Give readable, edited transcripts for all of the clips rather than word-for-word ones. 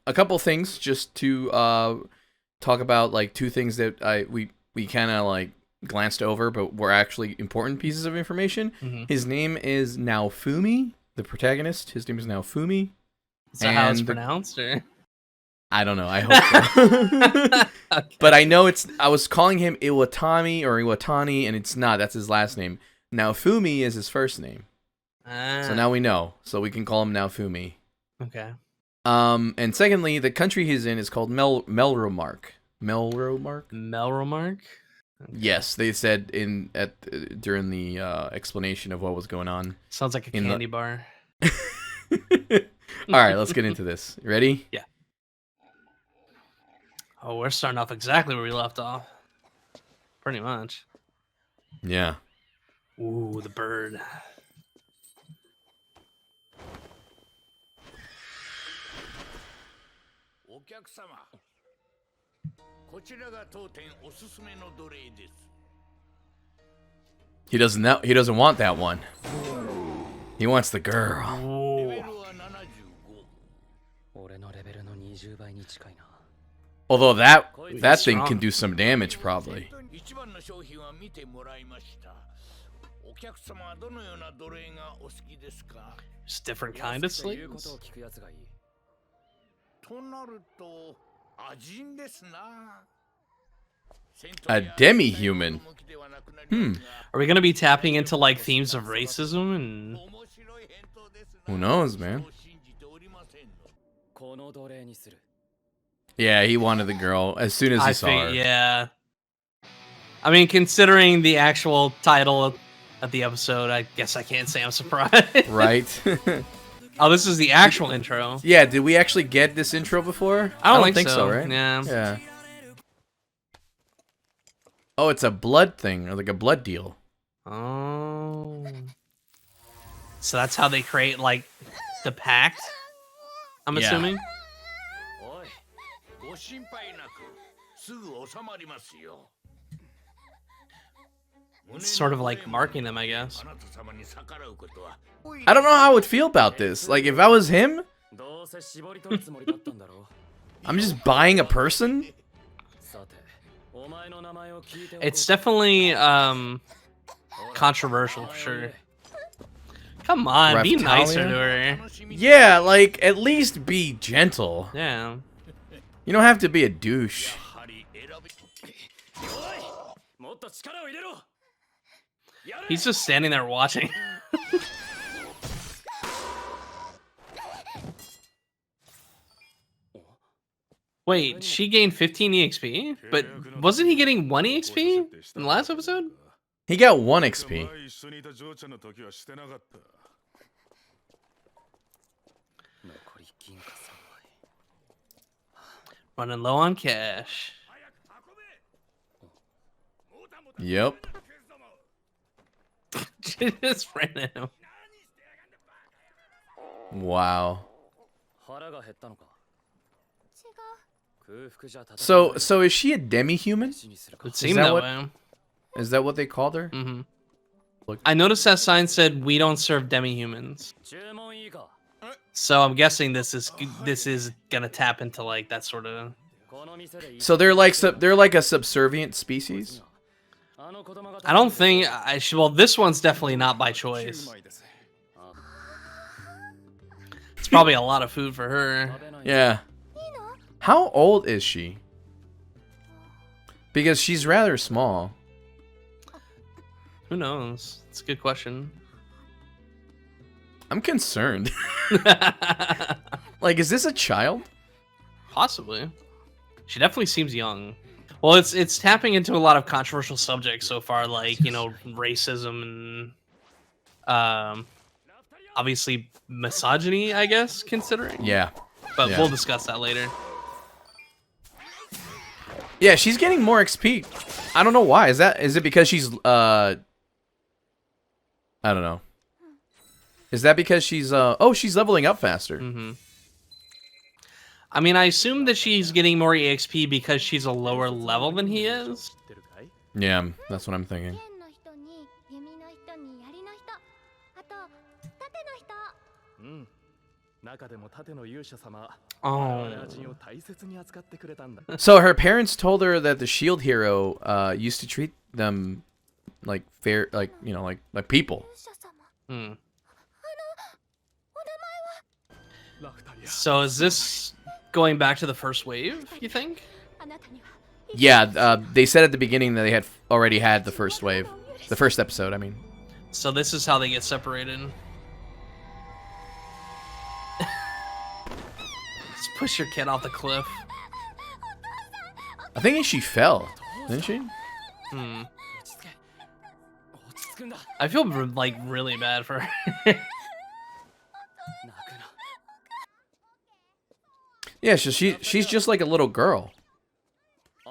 a couple things just to talk about, like two things that we kind of like glanced over, but were actually important pieces of information. His name is Naofumi, the protagonist. His name is Naofumi. Is that how it's pronounced? Or? I don't know. I hope so. Okay. But I know I was calling him Iwatani or Iwatani, and it's not. That's his last name. Naofumi is his first name. So now we know. So we can call him Naofumi. Okay. And secondly, the country he's in is called Melromark. Melromark? Melromark? Okay. Yes, they said during the explanation of what was going on. Sounds like a candy bar. All right, let's get into this. Ready? Yeah. Oh, we're starting off exactly where we left off. Pretty much. Yeah. Ooh, the bird. He doesn't want that one. He wants the girl. Ooh. Although that thing can do some damage, probably. Just different kind of slings? A demi-human. Are we going to be tapping into, like, themes of racism and... Who knows, man? Yeah, he wanted the girl as soon as he saw her. Yeah. I mean, considering the actual title of the episode, I guess I can't say I'm surprised. Right? Oh, this is the actual intro. Yeah, did we actually get this intro before? I don't think so, right? Yeah. Yeah. Oh, it's a blood thing, or like a blood deal. Oh. So that's how they create, like, the pact? I'm assuming? It's sort of like marking them, I guess. I don't know how I would feel about this. Like, if I was him, I'm just buying a person? It's definitely controversial for sure. Come on, Raphtalia? be nicer to her. Yeah, like, at least be gentle. Yeah. You don't have to be a douche. He's just standing there watching. Wait, she gained 15 EXP? But wasn't he getting 1 EXP in the last episode? He got 1 XP. Running low on cash. Yep. She just ran at him. Wow. So is she a demi-human? It seemed that way. Is that what they called her? Mm-hmm. I noticed that sign said, "We don't serve demi-humans." So I'm guessing this is gonna tap into like that sort of. So they're like a subservient species. I don't think well, this one's definitely not by choice. It's probably a lot of food for her. Yeah. How old is she? Because she's rather small. Who knows? It's a good question. I'm concerned. Like, is this a child? Possibly. She definitely seems young. Well, it's tapping into a lot of controversial subjects so far, like, you know, racism and obviously misogyny, I guess, considering. Yeah. But we'll discuss that later. Yeah, she's getting more XP. I don't know why. Is it because she's I don't know. Is that because she's she's leveling up faster? Mm-hmm. I mean, I assume that she's getting more EXP because she's a lower level than he is. Yeah, that's what I'm thinking. Oh. So her parents told her that the shield hero used to treat them like fair, like, you know, like people. Hmm. So is this going back to the first wave, you think? Yeah, they said at the beginning that they had already had the first wave. The first episode, I mean. So this is how they get separated. Just push your kid off the cliff. I think she fell, didn't she? Hmm. I feel like really bad for her. Yeah, so she's just like a little girl.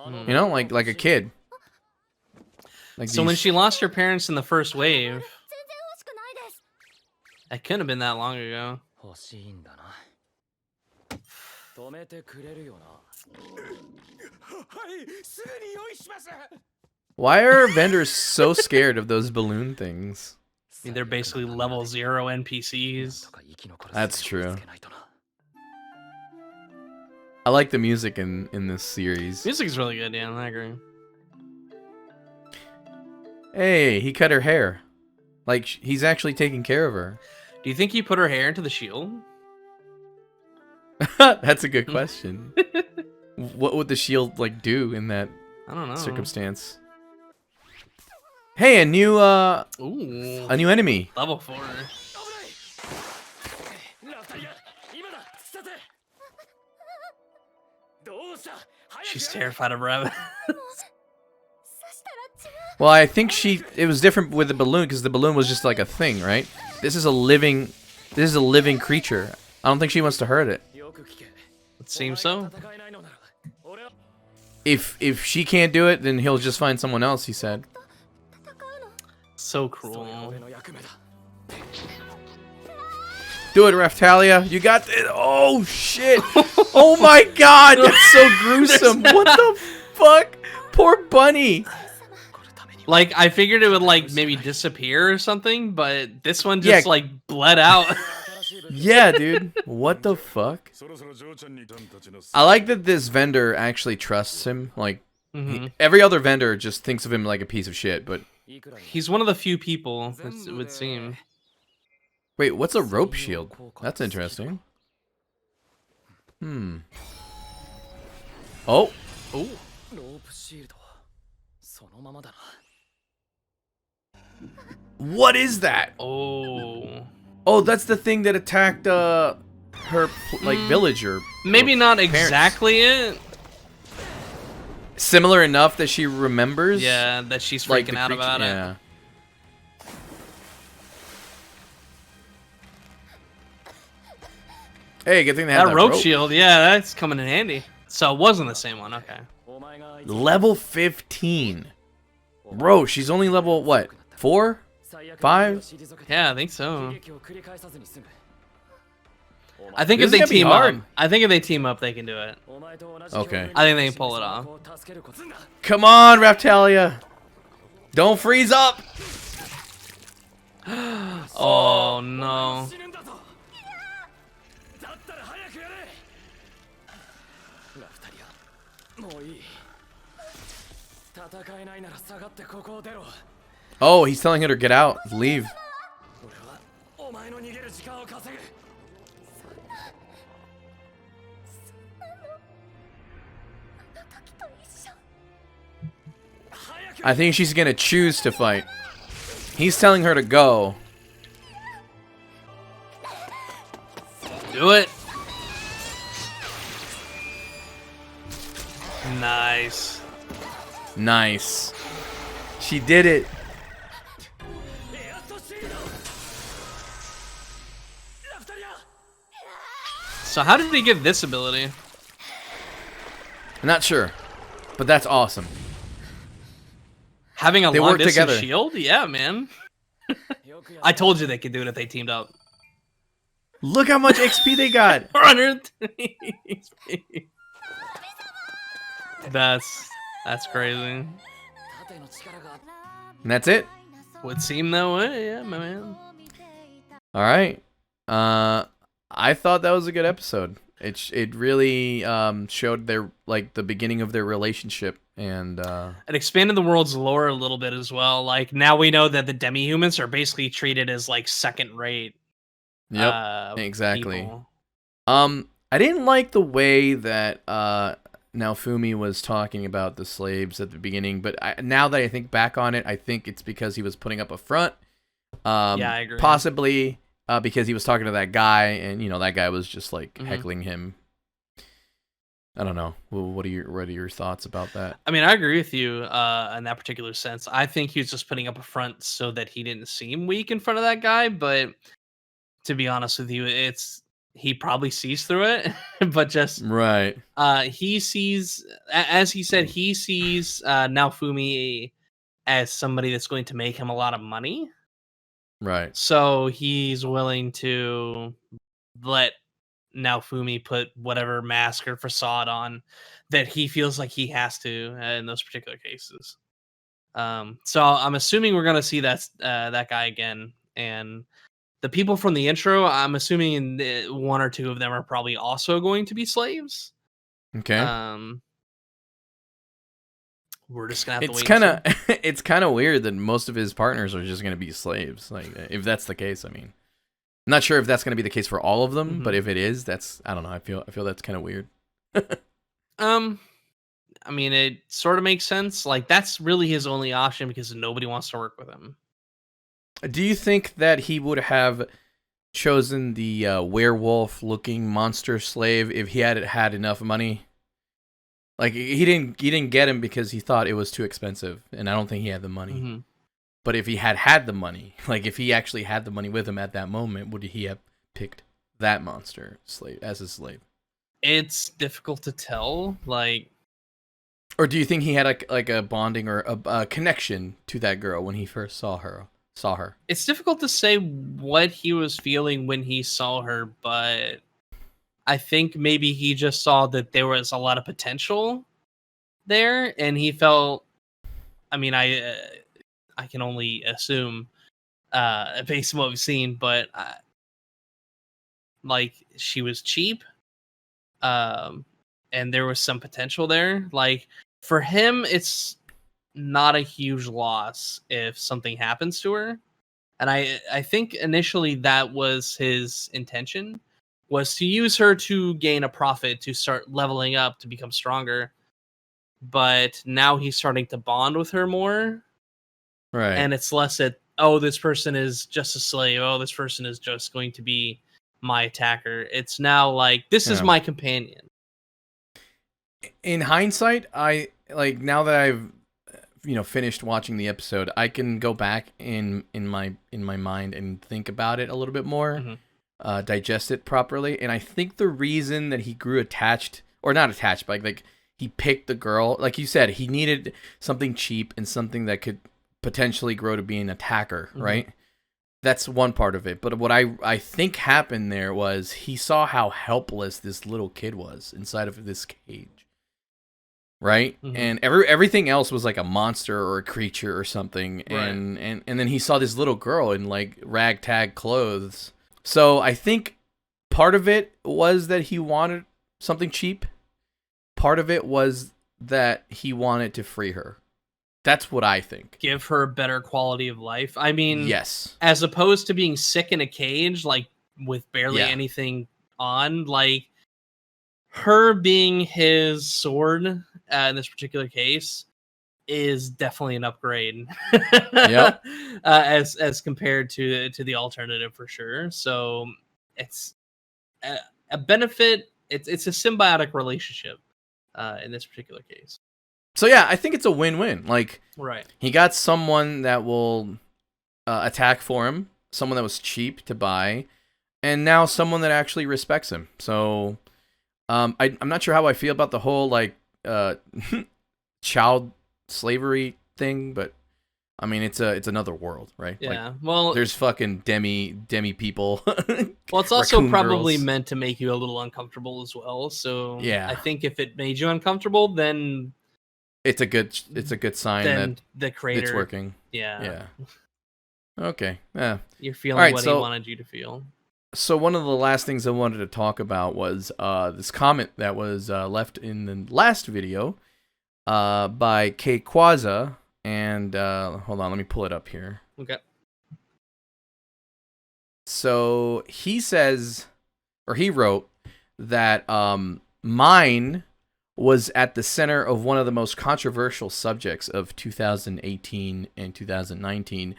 You know, like a kid. Like so when she lost her parents in the first wave, it couldn't have been that long ago. Why are vendors so scared of those balloon things? I mean, they're basically level 0 NPCs. That's true. I like the music in this series. Music is really good, yeah, I agree. Hey, he cut her hair. Like, he's actually taking care of her. Do you think he put her hair into the shield? That's a good question. What would the shield, like, do in that I don't know. circumstance? Hey, a new enemy. Level 4. She's terrified of rabbits. Well, I think it was different with the balloon because the balloon was just like a thing, right? This is a living creature. I don't think she wants to hurt it. It seems so. If she can't do it, then he'll just find someone else, he said. So cruel. Do it, Raphtalia. You got it. Oh, shit. Oh, my God. That's so gruesome. What the fuck? Poor bunny. Like, I figured it would, like, maybe disappear or something, but this one just, like, bled out. Yeah, dude. What the fuck? I like that this vendor actually trusts him. Like, every other vendor just thinks of him like a piece of shit, but... He's one of the few people, it would seem. Wait, what's a rope shield? That's interesting. Oh. Oh. What is that? Oh. Oh, that's the thing that attacked her like villager. Maybe not exactly it. Similar enough that she remembers. Yeah, that she's like freaking out about it. Hey, good thing they had that rope shield. Yeah, that's coming in handy. So it wasn't the same one. Okay. Level 15. Bro, she's only level what? 4? 5? Yeah, I think so. I think if they team up, they can do it. Okay. I think they can pull it off. Come on, Raphtalia. Don't freeze up. Oh no. Oh, he's telling her to get out, leave. I think she's gonna choose to fight. He's telling her to go. Do it. Nice. Nice. She did it. So how did he get this ability? I'm not sure, but that's awesome. Having a They long work distance together. shield? Yeah, man. I told you they could do it if they teamed up. Look how much XP they got. 420 XP. That's crazy. And that's it. Would seem that way, yeah, my man. All right. I thought that was a good episode. It really showed their like the beginning of their relationship, and it expanded the world's lore a little bit as well. Like now we know that the demi-humans are basically treated as like second rate yep, exactly. people. I didn't like the way that Naofumi was talking about the slaves at the beginning, but now that I think back on it, I think it's because he was putting up a front. Yeah, I agree. Possibly because he was talking to that guy, and that guy was just like heckling him. I don't know. What are your thoughts about that? I mean, I agree with you in that particular sense. I think he was just putting up a front so that he didn't seem weak in front of that guy. But to be honest with you, he probably sees through it. But just right. He sees, as he said, he sees Naofumi as somebody that's going to make him a lot of money. Right. So he's willing to let Naofumi put whatever mask or facade on that he feels like he has to in those particular cases. So I'm assuming we're gonna see that guy again, and the people from the intro. I'm assuming one or two of them are probably also going to be slaves. Okay. We're just gonna have to wait. It's kind of weird that most of his partners are just gonna be slaves. Like, if that's the case, I mean, I'm not sure if that's gonna be the case for all of them, but if it is, I don't know. I feel that's kind of weird. I mean, it sort of makes sense. Like, that's really his only option because nobody wants to work with him. Do you think that he would have chosen the werewolf-looking monster slave if he had enough money? Like, he didn't get him because he thought it was too expensive, and I don't think he had the money. But if he had the money, like if he actually had the money with him at that moment, would he have picked that monster slave as his slave? It's difficult to tell. Like, or do you think he had like a bonding or a connection to that girl when he first saw her? It's difficult to say what he was feeling when he saw her, but I think maybe he just saw that there was a lot of potential there, and he felt. I mean, I can only assume based on what we've seen, but like she was cheap, and there was some potential there. Like for him, it's not a huge loss if something happens to her, and I think initially that was his intention, was to use her to gain a profit, to start leveling up, to become stronger. But now he's starting to bond with her more. Right. And it's less that, oh, this person is just a slave. Oh, this person is just going to be my attacker. It's now like, this is my companion. In hindsight, I like, now that I've finished watching the episode, I can go back in my mind and think about it a little bit more, digest it properly, and I think the reason that he grew attached, or not attached, but like he picked the girl, like you said, he needed something cheap and something that could potentially grow to be an attacker, right? That's one part of it. But what I think happened there was he saw how helpless this little kid was inside of this cage, right? And everything else was like a monster or a creature or something, and then he saw this little girl in like ragtag clothes. So I think part of it was that he wanted something cheap. Part of it was that he wanted to free her. That's what I think. Give her a better quality of life. I mean, yes. As opposed to being sick in a cage, like with barely anything on, like her being his sword in this particular case is definitely an upgrade. Yep. As compared to the alternative for sure. So it's a benefit. It's a symbiotic relationship in this particular case. So yeah, I think it's a win-win. Like, right, he got someone that will attack for him, someone that was cheap to buy, and now someone that actually respects him. So I'm not sure how I feel about the whole like child slavery thing, but I mean it's another world, right? Yeah. Like, well, there's fucking demi people. Well, it's also probably girls. meant to make you a little uncomfortable as well. So yeah, I think if it made you uncomfortable, then it's a good sign that the creator, it's working. Yeah. Yeah. Okay. Yeah. You're feeling what he wanted you to feel. So one of the last things I wanted to talk about was this comment that was left in the last video by K Quaza, and hold on, let me pull it up here. Okay. So he says, or he wrote that mine was at the center of one of the most controversial subjects of 2018 and 2019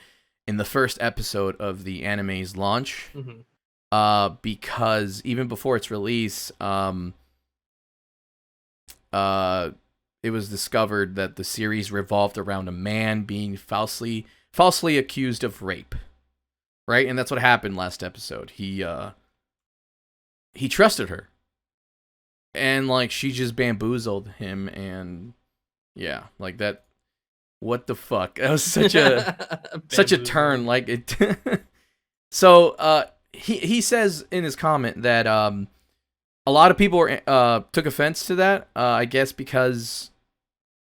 in the first episode of the anime's launch. Because even before its release, it was discovered that the series revolved around a man being falsely accused of rape, right? And that's what happened last episode. He trusted her, and like she just bamboozled him, and yeah, like that. What the fuck? That was such a turn. Like it. So he says in his comment that a lot of people took offense to that. I guess because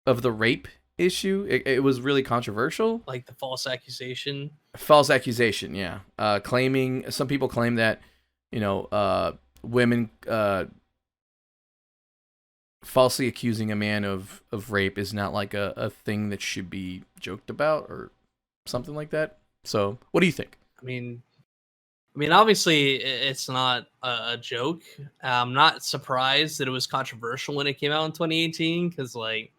of the rape issue. It was really controversial. Like the false accusation. False accusation, yeah. Claiming, some people claim that, women falsely accusing a man of rape is not like a thing that should be joked about or something like that. So, what do you think? I mean, obviously, it's not a joke. I'm not surprised that it was controversial when it came out in 2018, because I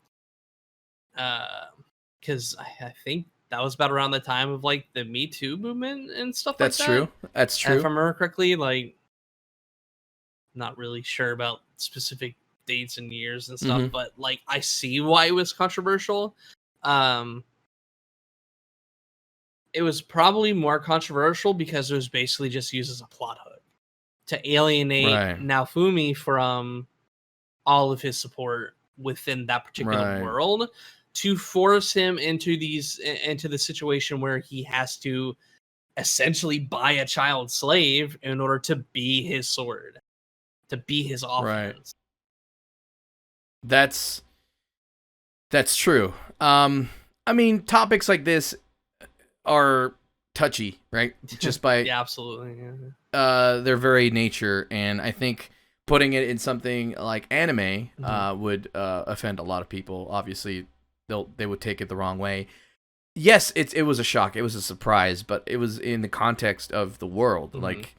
think that was about around the time of like the Me Too movement and stuff like that. That's true. That's true. And if I remember correctly, like, not really sure about specific dates and years and stuff, but like I see why it was controversial. It was probably more controversial because it was basically just used as a plot hook to alienate Naofumi from all of his support within that particular world, to force him into the situation where he has to essentially buy a child slave in order to be his sword, to be his offense. That's true. I mean, topics like this are touchy, right? Just by yeah, absolutely. Yeah. Their very nature, and I think putting it in something like anime would offend a lot of people. Obviously, they would take it the wrong way. Yes, it was a shock. It was a surprise, but it was in the context of the world. Like,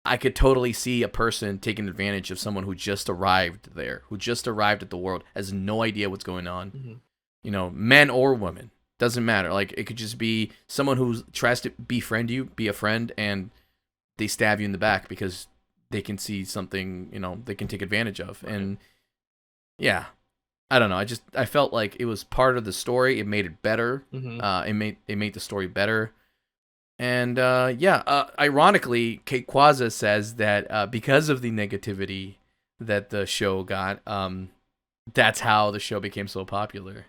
I could totally see a person taking advantage of someone who just arrived there, who just arrived at the world, has no idea what's going on. Men or women, doesn't matter. Like, it could just be someone who tries to befriend you, be a friend, and they stab you in the back because they can see something, they can take advantage of. And yeah, I don't know. I felt like it was part of the story. It made it better. It made the story better. And ironically, Kate Quaza says that because of the negativity that the show got, that's how the show became so popular.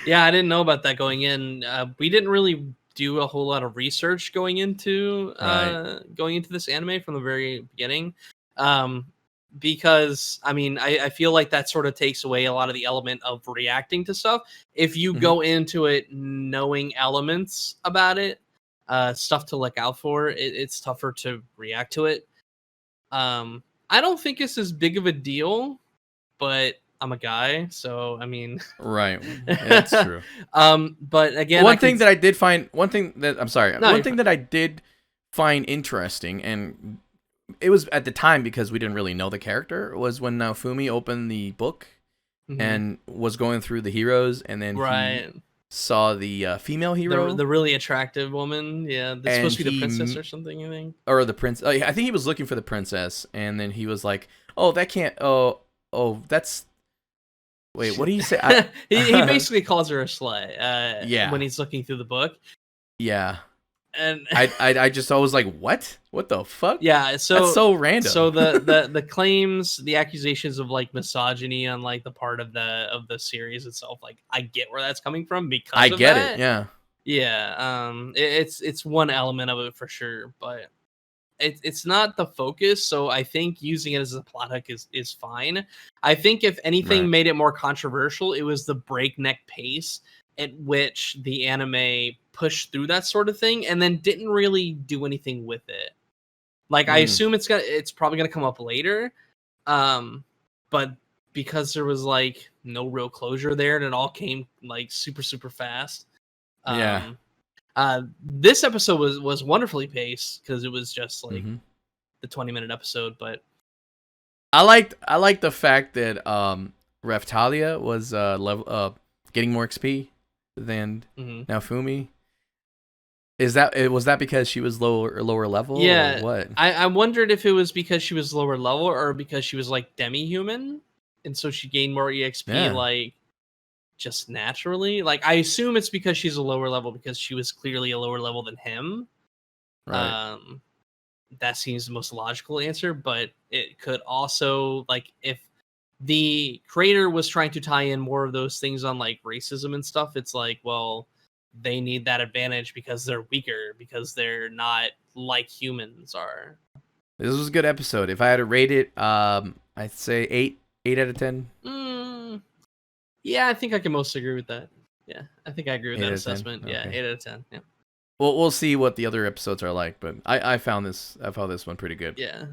Yeah, I didn't know about that going in. We didn't really do a whole lot of research going into this anime from the very beginning. Because I feel like that sort of takes away a lot of the element of reacting to stuff. If you go into it knowing elements about it, stuff to look out for, it's tougher to react to it. I don't think it's as big of a deal, but I'm a guy, so I mean, right? That's true. But again, one thing that I did find interesting, and it was at the time because we didn't really know the character, was when Naofumi opened the book and was going through the heroes, and then he saw the female hero, the really attractive woman. Yeah, that's supposed to be the princess or something, I think. Or the prince. I think he was looking for the princess, and then he was like, "Oh, that can't. Oh, that's." Wait, what do you say? He basically calls her a slut. When he's looking through the book. Yeah. And I was like, what? What the fuck? Yeah, so that's so random. So the claims, the accusations of like misogyny on like the part of the series itself, like I get where that's coming from because I get it. Yeah. Yeah. It's one element of it for sure, but it's not the focus. So I think using it as a plot hook is fine. I think if anything made it more controversial, it was the breakneck pace at which the anime pushed through that sort of thing and then didn't really do anything with it. Like I assume it's probably gonna come up later, but because there was like no real closure there, and it all came like super fast. Yeah. This episode was wonderfully paced because it was just like the 20-minute episode, but I liked the fact that Raphtalia was getting more XP than Naofumi. Was that because she was lower level? Yeah, or what? I wondered if it was because she was lower level or because she was like demi-human, and so she gained more EXP like just naturally. Like I assume it's because she's a lower level because she was clearly a lower level than him. Right. That seems the most logical answer, but it could also, like, if the creator was trying to tie in more of those things on like racism and stuff, it's like, well, they need that advantage because they're weaker, because they're not like humans are. This was a good episode. If I had to rate it, I'd say 8 out of 10. Yeah, I think I can most agree with that. Yeah, I think I agree with that 8 out of 10? assessment. Okay. Yeah, 8 out of 10. Yeah. Well, we'll see what the other episodes are like, but I found this one pretty good. Yeah.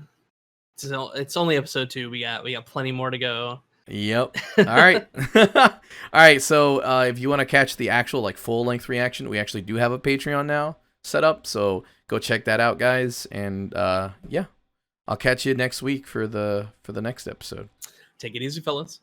So it's only episode 2. We got plenty more to go. Yep. All right. All right. So if you want to catch the actual like full length reaction, we actually do have a Patreon now set up. So go check that out, guys. And yeah, I'll catch you next week for the next episode. Take it easy, fellas.